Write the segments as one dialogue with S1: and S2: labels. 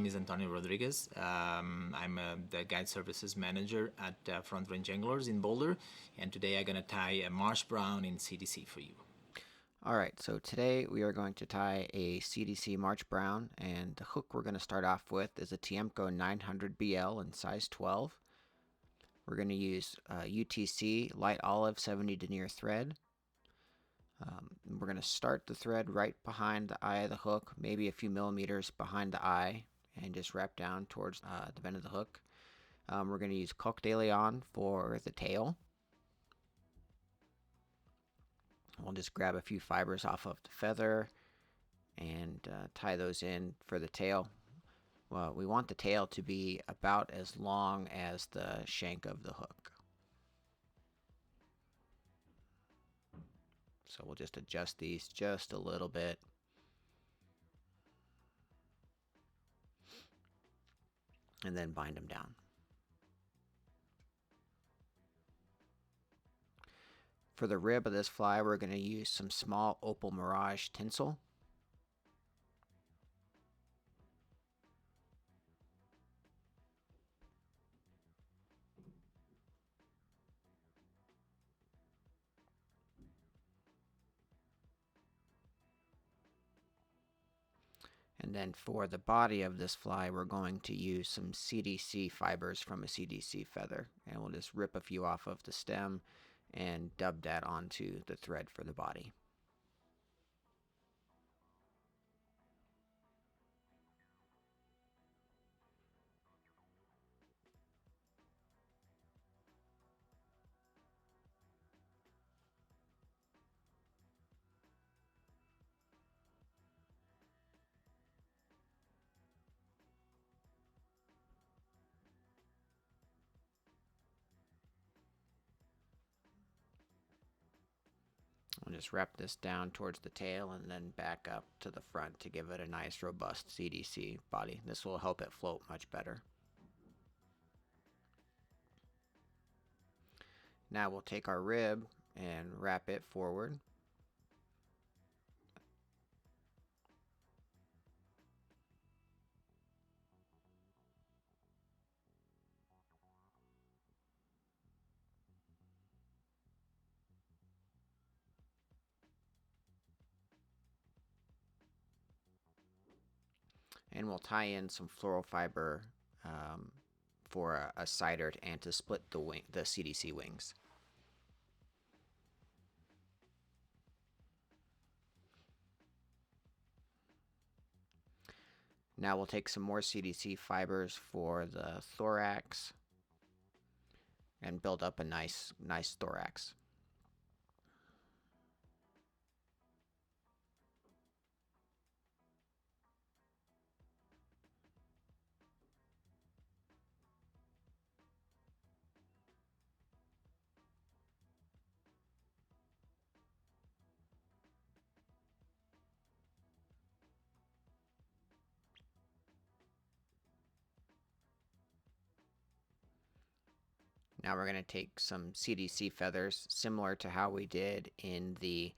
S1: name is Antonio Rodriguez. I'm the guide services manager at Front Range Anglers in Boulder, and today I'm going to tie a marsh brown in CDC for you.
S2: Alright, so today we are going to tie a CDC March Brown, and the hook we're going to start off with is a Tiemco 900BL in size 12. We're going to use UTC light olive 70 denier thread. We're going to start the thread right behind the eye of the hook, maybe a few millimeters behind the eye, and just wrap down towards the bend of the hook. We're going to use Coq de Leon for the tail. We'll just grab a few fibers off of the feather and tie those in for the tail. Well, we want the tail to be about as long as the shank of the hook. So we'll just adjust these just a little bit. And then bind them down. For the rib of this fly, we're going to use some small Opal Mirage tinsel. And then for the body of this fly, we're going to use some CDC fibers from a CDC feather. And we'll just rip a few off of the stem and dub that onto the thread for the body. We'll just wrap this down towards the tail and then back up to the front to give it a nice robust CDC body. This will help it float much better. Now we'll take our rib and wrap it forward. And we'll tie in some floral fiber for a cider and to split the CDC wings. Now we'll take some more CDC fibers for the thorax and build up a nice thorax. Now we're going to take some CDC feathers, similar to how we did in the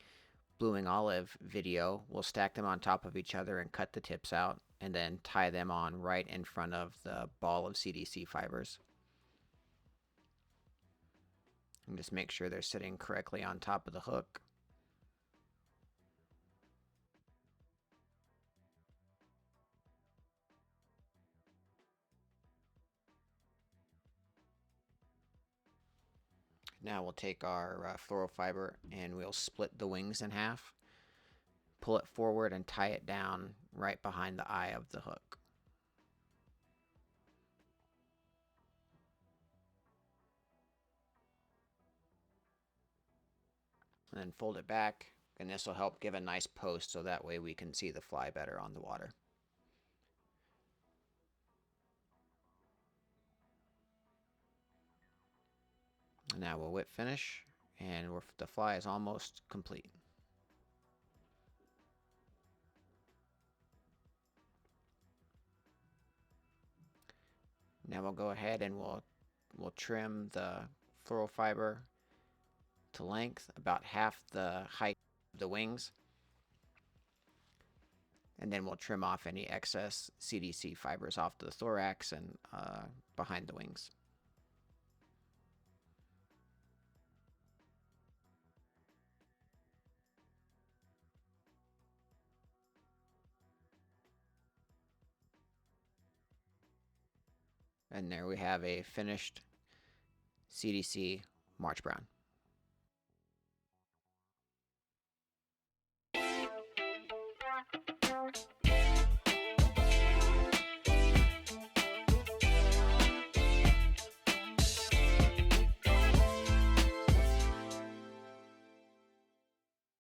S2: bluing olive video. We'll stack them on top of each other and cut the tips out, and then tie them on right in front of the ball of CDC fibers. And just make sure they're sitting correctly on top of the hook. Now we'll take our floral fiber and we'll split the wings in half, pull it forward and tie it down right behind the eye of the hook. And then fold it back, and this will help give a nice post so that way we can see the fly better on the water. And now we'll whip finish, and the fly is almost complete. Now we'll go ahead and we'll trim the floral fiber to length, about half the height of the wings. And then we'll trim off any excess CDC fibers off the thorax and behind the wings. And there we have a finished CDC March Brown.